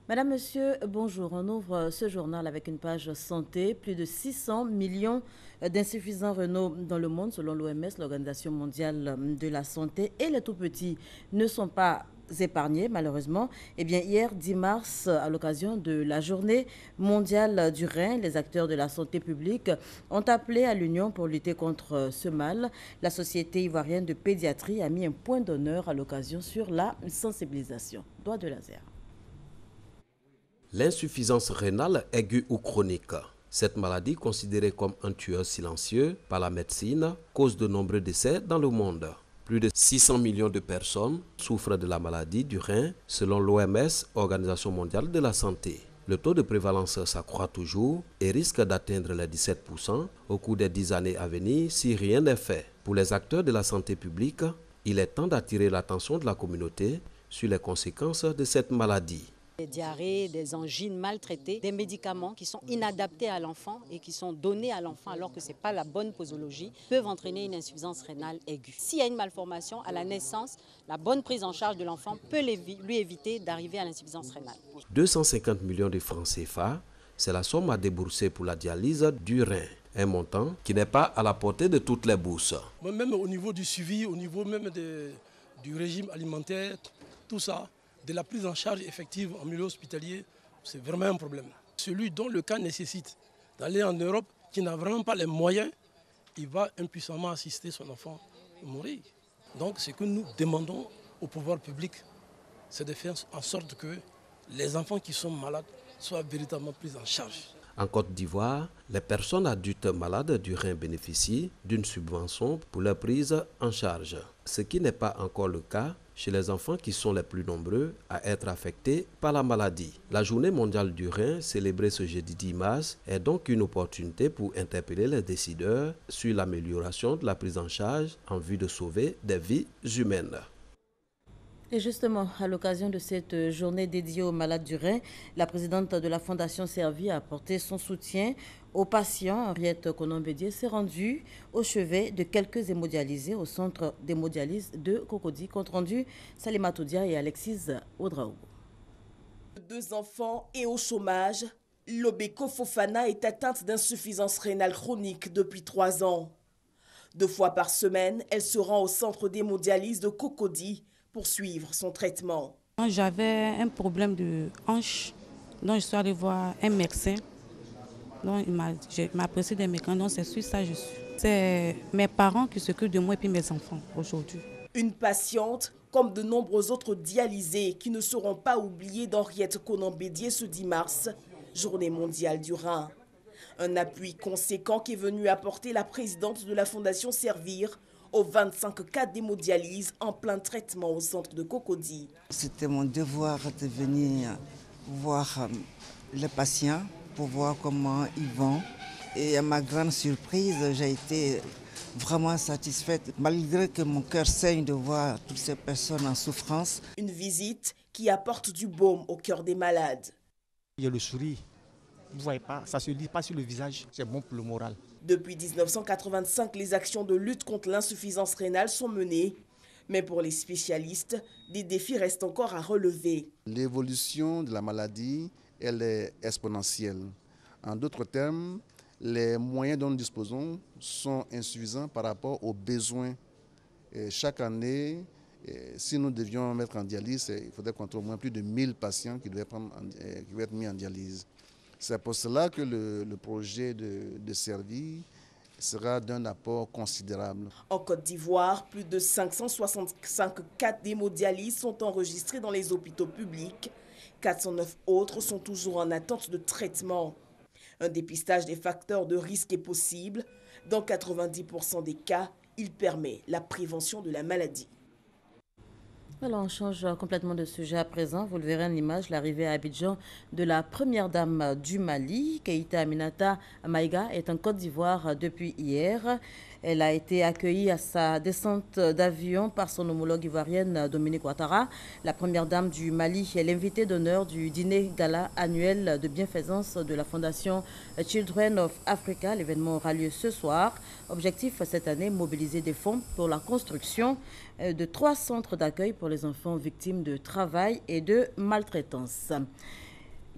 Madame, Monsieur, bonjour. On ouvre ce journal avec une page santé. Plus de 600 millions d'insuffisants rénaux dans le monde, selon l'OMS, l'Organisation mondiale de la santé. Et les tout-petits ne sont pas épargnés, malheureusement. Eh bien, hier, 10 mars, à l'occasion de la journée mondiale du rein, les acteurs de la santé publique ont appelé à l'union pour lutter contre ce mal. La Société ivoirienne de pédiatrie a mis un point d'honneur à l'occasion sur la sensibilisation. Doigt de laser. L'insuffisance rénale aiguë ou chronique. Cette maladie, considérée comme un tueur silencieux par la médecine, cause de nombreux décès dans le monde. Plus de 600 millions de personnes souffrent de la maladie du rein, selon l'OMS, Organisation mondiale de la santé. Le taux de prévalence s'accroît toujours et risque d'atteindre les 17% au cours des 10 années à venir si rien n'est fait. Pour les acteurs de la santé publique, il est temps d'attirer l'attention de la communauté sur les conséquences de cette maladie. Des diarrhées, des angines maltraitées, des médicaments qui sont inadaptés à l'enfant et qui sont donnés à l'enfant alors que ce n'est pas la bonne posologie, peuvent entraîner une insuffisance rénale aiguë. S'il y a une malformation à la naissance, la bonne prise en charge de l'enfant peut lui éviter d'arriver à l'insuffisance rénale. 250 millions de francs CFA, c'est la somme à débourser pour la dialyse du rein. Un montant qui n'est pas à la portée de toutes les bourses. Même au niveau du suivi, au niveau même du régime alimentaire, tout ça, de la prise en charge effective en milieu hospitalier, c'est vraiment un problème. Celui dont le cas nécessite d'aller en Europe, qui n'a vraiment pas les moyens, il va impuissamment assister son enfant à mourir. Donc ce que nous demandons au pouvoir public, c'est de faire en sorte que les enfants qui sont malades soient véritablement pris en charge. En Côte d'Ivoire, les personnes adultes malades du rein bénéficient d'une subvention pour leur prise en charge, ce qui n'est pas encore le cas chez les enfants qui sont les plus nombreux à être affectés par la maladie. La journée mondiale du rein, célébrée ce jeudi 10 mars, est donc une opportunité pour interpeller les décideurs sur l'amélioration de la prise en charge en vue de sauver des vies humaines. Et justement, à l'occasion de cette journée dédiée aux malades du rein, la présidente de la Fondation Servie a apporté son soutien aux patients. Henriette Konon-Bédié s'est rendue au chevet de quelques hémodialysés au centre d'hémodialyse de Cocody. Compte rendu, Salimata Dia et Alexis Oudraogo. 2 enfants et au chômage, Lobeko Fofana est atteinte d'insuffisance rénale chronique depuis 3 ans. 2 fois par semaine, elle se rend au centre d'hémodialyse de Cocody pour suivre son traitement. J'avais un problème de hanche, donc je suis allée voir un médecin. Donc il m'a prescrit des médicaments, donc c'est sur ça je suis. C'est mes parents qui s'occupent de moi et puis mes enfants aujourd'hui. Une patiente comme de nombreux autres dialysés qui ne seront pas oubliés d'Henriette Konon-Bédié ce 10 mars, journée mondiale du rein. Un appui conséquent qui est venu apporter la présidente de la Fondation Servir aux 25 cas d'hémodialyse en plein traitement au centre de Cocody. C'était mon devoir de venir voir les patients pour voir comment ils vont. Et à ma grande surprise, j'ai été vraiment satisfaite, malgré que mon cœur saigne de voir toutes ces personnes en souffrance. Une visite qui apporte du baume au cœur des malades. Il y a le sourire. Vous ne voyez pas, ça ne se lit pas sur le visage, c'est bon pour le moral. Depuis 1985, les actions de lutte contre l'insuffisance rénale sont menées. Mais pour les spécialistes, des défis restent encore à relever. L'évolution de la maladie, elle est exponentielle. En d'autres termes, les moyens dont nous disposons sont insuffisants par rapport aux besoins. Et chaque année, si nous devions mettre en dialyse, il faudrait compter au moins plus de 1000 patients qui doivent être mis en dialyse. C'est pour cela que le projet de Servir sera d'un apport considérable. En Côte d'Ivoire, plus de 565 cas d'hémodialyse sont enregistrés dans les hôpitaux publics. 409 autres sont toujours en attente de traitement. Un dépistage des facteurs de risque est possible. Dans 90% des cas, il permet la prévention de la maladie. Alors on change complètement de sujet à présent. Vous le verrez en image, l'arrivée à Abidjan de la première dame du Mali, Keïta Aminata Maïga, est en Côte d'Ivoire depuis hier. Elle a été accueillie à sa descente d'avion par son homologue ivoirienne Dominique Ouattara. La première dame du Mali est l'invitée d'honneur du dîner gala annuel de bienfaisance de la Fondation Children of Africa. L'événement aura lieu ce soir. Objectif cette année, mobiliser des fonds pour la construction de 3 centres d'accueil pour les enfants victimes de travail et de maltraitance.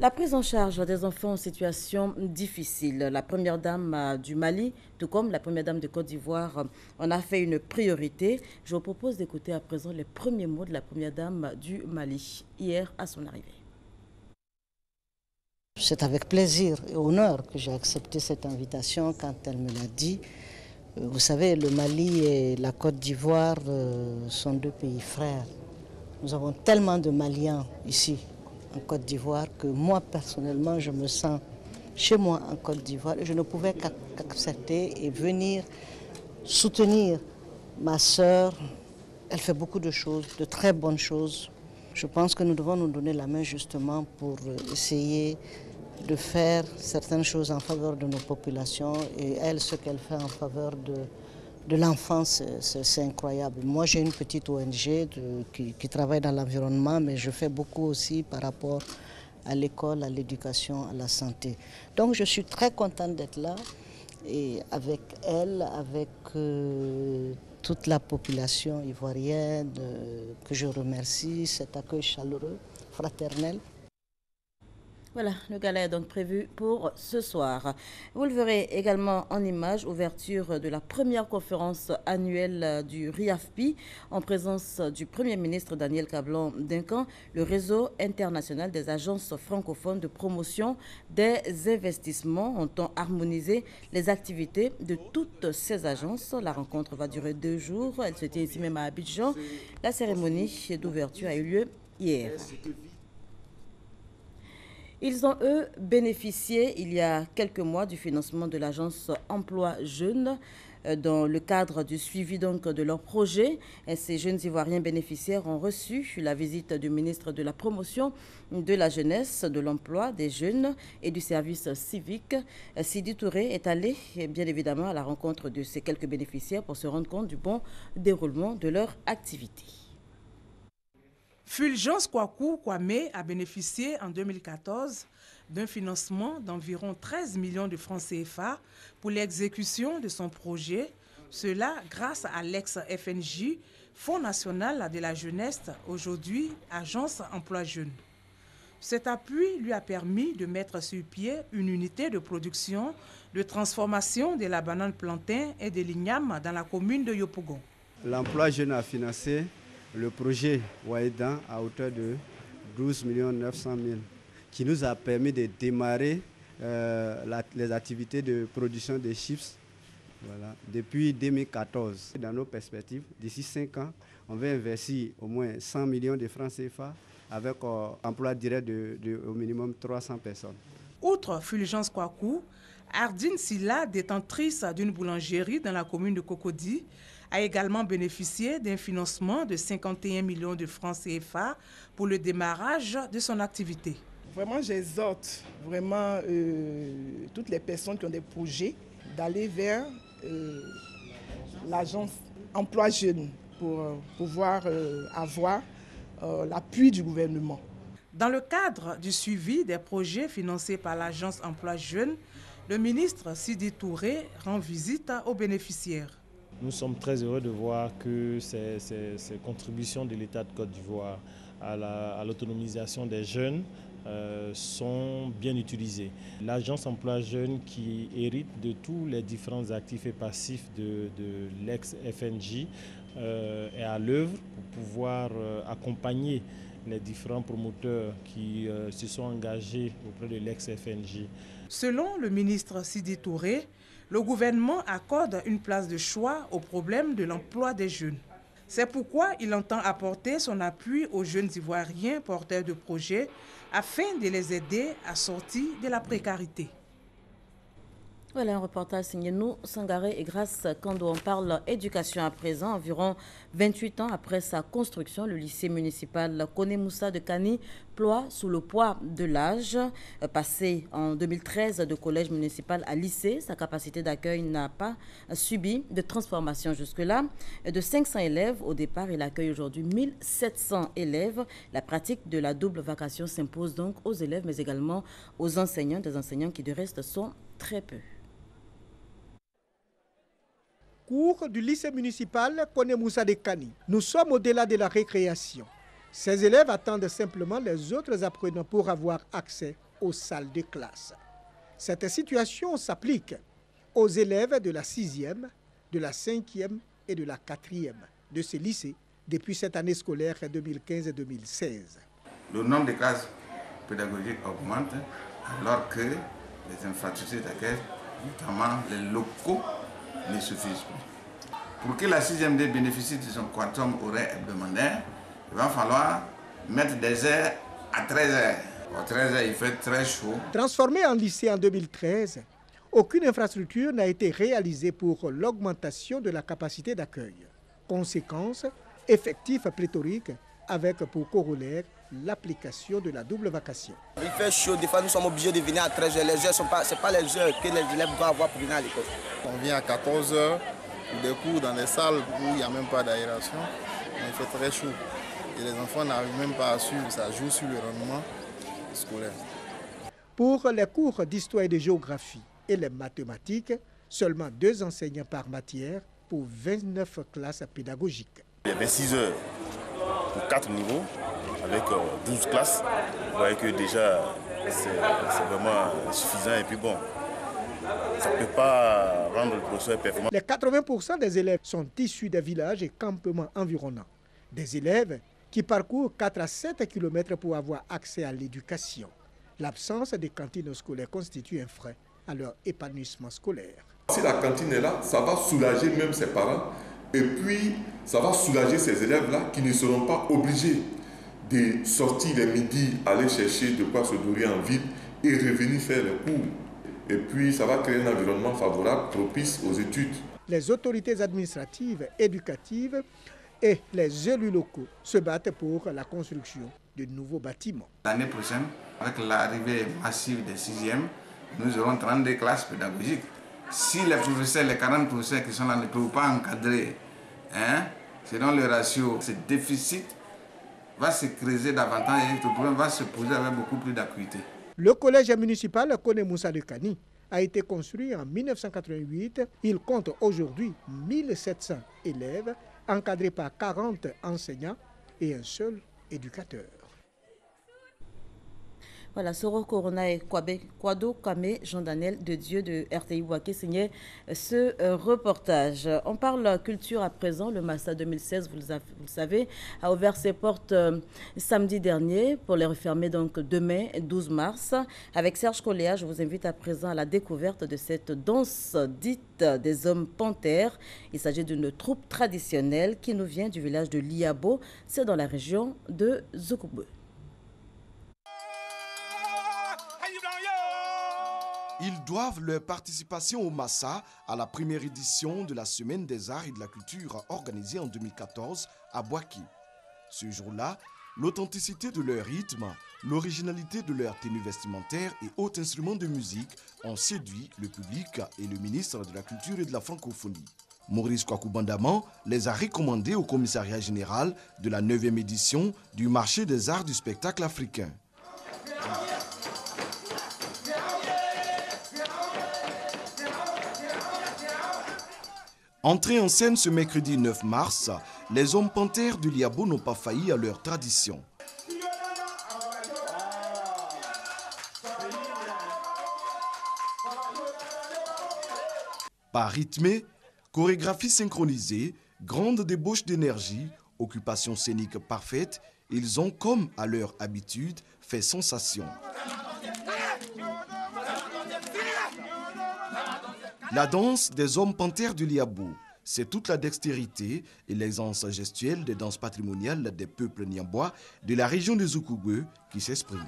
La prise en charge des enfants en situation difficile. La première dame du Mali, tout comme la première dame de Côte d'Ivoire, en a fait une priorité. Je vous propose d'écouter à présent les premiers mots de la première dame du Mali, hier à son arrivée. C'est avec plaisir et honneur que j'ai accepté cette invitation quand elle me l'a dit. Vous savez, le Mali et la Côte d'Ivoire sont deux pays frères. Nous avons tellement de Maliens ici en Côte d'Ivoire que moi personnellement je me sens chez moi en Côte d'Ivoire et je ne pouvais qu'accepter et venir soutenir ma sœur. Elle fait beaucoup de choses, de très bonnes choses. Je pense que nous devons nous donner la main justement pour essayer de faire certaines choses en faveur de nos populations et elle, ce qu'elle fait en faveur de l'enfance, c'est incroyable. Moi, j'ai une petite ONG qui travaille dans l'environnement, mais je fais beaucoup aussi par rapport à l'école, à l'éducation, à la santé. Donc, je suis très contente d'être là et avec elle, avec toute la population ivoirienne que je remercie, cet accueil chaleureux, fraternel. Voilà, le gala est donc prévu pour ce soir. Vous le verrez également en images, ouverture de la première conférence annuelle du RIAFPI en présence du Premier ministre Daniel Kablan-Duncan, le réseau international des agences francophones de promotion des investissements ont harmonisé les activités de toutes ces agences. La rencontre va durer 2 jours. Elle se tient ici même à Abidjan. La cérémonie d'ouverture a eu lieu hier. Ils ont, eux, bénéficié il y a quelques mois du financement de l'agence Emploi Jeunes dans le cadre du suivi donc de leur projet. Et ces jeunes Ivoiriens bénéficiaires ont reçu la visite du ministre de la Promotion de la Jeunesse, de l'Emploi des Jeunes et du Service civique. Sidi Touré est allé, bien évidemment, à la rencontre de ces quelques bénéficiaires pour se rendre compte du bon déroulement de leur activité. Fulgence Kwaku Kwame a bénéficié en 2014 d'un financement d'environ 13 millions de francs CFA pour l'exécution de son projet, cela grâce à l'ex-FNJ, Fonds national de la jeunesse, aujourd'hui Agence Emploi Jeunes. Cet appui lui a permis de mettre sur pied une unité de production de transformation de la banane plantain et de l'igname dans la commune de Yopougon. L'Emploi Jeune a financé le projet Waïdan à hauteur de 12 900 000 qui nous a permis de démarrer les activités de production de chips depuis 2014. Dans nos perspectives, d'ici 5 ans, on va investir au moins 100 millions de francs CFA avec emploi direct au minimum 300 personnes. Outre Fulgence Kwaku, Ardine Silla, détentrice d'une boulangerie dans la commune de Cocody, a également bénéficié d'un financement de 51 millions de francs CFA pour le démarrage de son activité. Vraiment, j'exhorte toutes les personnes qui ont des projets d'aller vers l'agence Emploi Jeunes pour pouvoir avoir l'appui du gouvernement. Dans le cadre du suivi des projets financés par l'agence Emploi Jeunes, le ministre Sidi Touré rend visite aux bénéficiaires. Nous sommes très heureux de voir que ces contributions de l'État de Côte d'Ivoire à l'autonomisation des jeunes sont bien utilisées. L'agence Emploi Jeunes, qui hérite de tous les différents actifs et passifs de l'ex-FNJ, est à l'œuvre pour pouvoir accompagner les différents promoteurs qui se sont engagés auprès de l'ex-FNJ. Selon le ministre Sidi Touré, le gouvernement accorde une place de choix au problème de l'emploi des jeunes. C'est pourquoi il entend apporter son appui aux jeunes Ivoiriens porteurs de projets afin de les aider à sortir de la précarité. Voilà un reportage signé nous, Sangaré et Grâce Kando. On parle éducation à présent. Environ 28 ans après sa construction, le lycée municipal Kone Moussa de Kani ploie sous le poids de l'âge. Passé en 2013 de collège municipal à lycée, sa capacité d'accueil n'a pas subi de transformation jusque-là. De 500 élèves au départ, il accueille aujourd'hui 1700 élèves. La pratique de la double vacation s'impose donc aux élèves, mais également aux enseignants, des enseignants qui de reste sont très peu. Cours du lycée municipal Kone Moussa de Kani. Nous sommes au-delà de la récréation. Ces élèves attendent simplement les autres apprenants pour avoir accès aux salles de classe. Cette situation s'applique aux élèves de la 6e, de la 5e et de la 4e de ces lycées depuis cette année scolaire 2015-2016. Le nombre de classes pédagogiques augmente alors que les infrastructures d'accueil, notamment les locaux, ne suffisent plus. Pour que la 6e D bénéficie de son quantum horaire hebdomadaire, il va falloir mettre des heures à 13 heures. À 13 heures, il fait très chaud. Transformé en lycée en 2013, aucune infrastructure n'a été réalisée pour l'augmentation de la capacité d'accueil. Conséquence, effectif pléthorique avec pour corollaire l'application de la double vacation. Il fait chaud, des fois nous sommes obligés de venir à 13 heures. Les heures ce n'est pas les heures que les élèves doivent avoir pour venir à l'école. On vient à 14 heures pour des cours dans des salles où il n'y a même pas d'aération. Il fait très chaud et les enfants n'arrivent même pas à suivre. Ça joue sur le rendement scolaire. Pour les cours d'histoire et de géographie et les mathématiques, seulement 2 enseignants par matière pour 29 classes pédagogiques. Il y a 26 heures pour 4 niveaux avec 12 classes. Vous voyez que déjà c'est vraiment suffisant et puis bon, ça ne peut pas rendre le professeur performant. Les 80% des élèves sont issus des villages et campements environnants. Des élèves qui parcourent 4 à 7 km pour avoir accès à l'éducation. L'absence des cantines scolaires constitue un frein à leur épanouissement scolaire. Si la cantine est là, ça va soulager même ses parents et puis ça va soulager ces élèves-là qui ne seront pas obligés de sortir les midis, aller chercher de quoi se nourrir en ville et revenir faire les cours. Et puis ça va créer un environnement favorable, propice aux études. Les autorités administratives, éducatives et les élus locaux se battent pour la construction de nouveaux bâtiments. L'année prochaine, avec l'arrivée massive des 6e, nous aurons 32 classes pédagogiques. Si les professeurs, les 40 professeurs qui sont là ne peuvent pas encadrer, selon le ratio, ce déficit va se creuser davantage et le problème va se poser avec beaucoup plus d'acuité. Le collège municipal Kone Moussa de Kani a été construit en 1988. Il compte aujourd'hui 1700 élèves encadrés par 40 enseignants et un seul éducateur. Voilà, Soro Corona et Kwado Kame, Jean-Daniel de Dieu de RTI Waké signait ce reportage. On parle culture à présent. Le Massa 2016, vous le savez, a ouvert ses portes samedi dernier pour les refermer donc demain, 12 mars. Avec Serge Coléa, je vous invite à présent à la découverte de cette danse dite des hommes panthères. Il s'agit d'une troupe traditionnelle qui nous vient du village de Liabo, c'est dans la région de Zokubwe. Ils doivent leur participation au Massa à la première édition de la Semaine des Arts et de la Culture organisée en 2014 à Boaké. Ce jour-là, l'authenticité de leur rythme, l'originalité de leur tenue vestimentaire et autres instruments de musique ont séduit le public et le ministre de la Culture et de la Francophonie. Maurice Kwakubandaman les a recommandés au commissariat général de la 9e édition du marché des arts du spectacle africain. Entrés en scène ce mercredi 9 mars, les hommes panthères du Liabo n'ont pas failli à leur tradition. Pas rythmé, chorégraphie synchronisée, grande débauche d'énergie, occupation scénique parfaite, ils ont, comme à leur habitude, fait sensation. La danse des hommes panthères du Liabo, c'est toute la dextérité et l'aisance gestuelle des danses patrimoniales des peuples niambois de la région de Zokubwe qui s'expriment.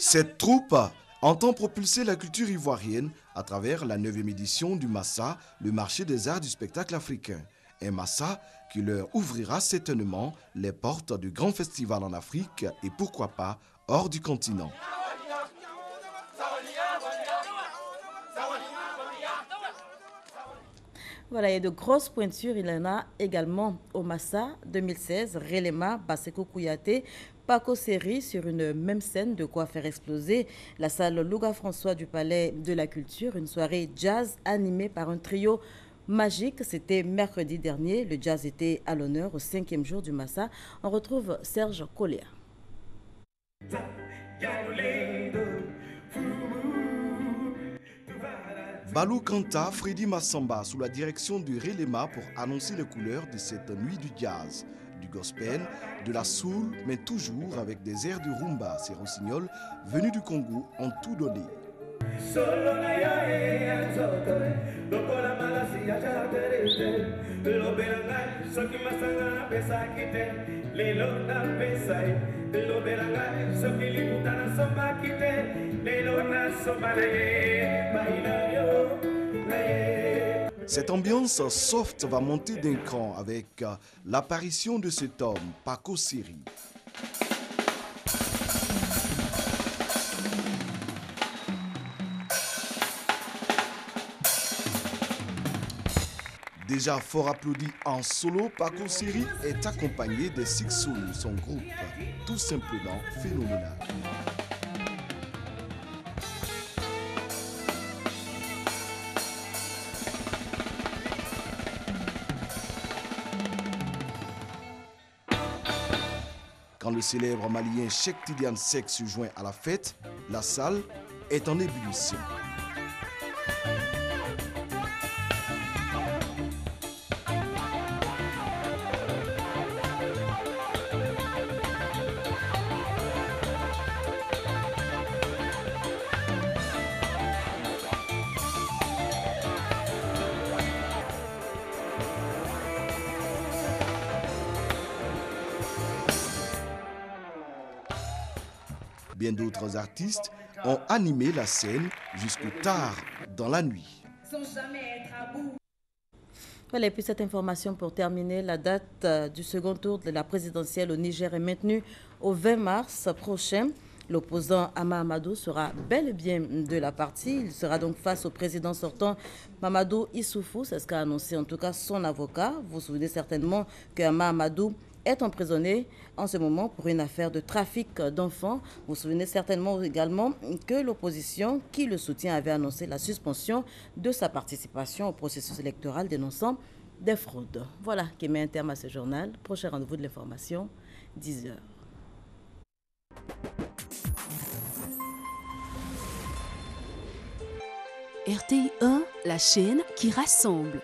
Cette troupe entend propulser la culture ivoirienne à travers la 9e édition du Massa, le marché des arts du spectacle africain. Un Massa qui leur ouvrira certainement les portes du grand festival en Afrique et pourquoi pas hors du continent. Voilà, il y a de grosses pointures. Il y en a également au Massa 2016, Relema, Baseko Kouyaté, Paco Seri sur une même scène, de quoi faire exploser la salle Louga François du Palais de la Culture. Une soirée jazz animée par un trio magique. C'était mercredi dernier. Le jazz était à l'honneur au 5e jour du Massa. On retrouve Serge Collier. Balou canta Freddy Massamba sous la direction du Relema pour annoncer les couleurs de cette nuit du jazz, du gospel, de la soul, mais toujours avec des airs de rumba, ces rossignols venus du Congo ont tout donné. Cette ambiance soft va monter d'un cran avec l'apparition de cet homme, Paco Seri. Déjà fort applaudi en solo, Paco Seri est accompagné des Six Soul, son groupe, tout simplement phénoménal. Quand le célèbre malien Cheikh Tidiane Seck se joint à la fête, la salle est en ébullition. Bien d'autres artistes ont animé la scène jusque tard dans la nuit. Voilà, et puis cette information pour terminer, la date du second tour de la présidentielle au Niger est maintenue au 20 mars prochain. L'opposant Ama Amadou sera bel et bien de la partie. Il sera donc face au président sortant Mamadou Issoufou. C'est ce qu'a annoncé en tout cas son avocat. Vous vous souvenez certainement que Ama Amadou est emprisonné en ce moment pour une affaire de trafic d'enfants. Vous vous souvenez certainement également que l'opposition qui le soutient avait annoncé la suspension de sa participation au processus électoral dénonçant des fraudes. Voilà qui met un terme à ce journal. Prochain rendez-vous de l'information, 10h. RTI 1, la chaîne qui rassemble.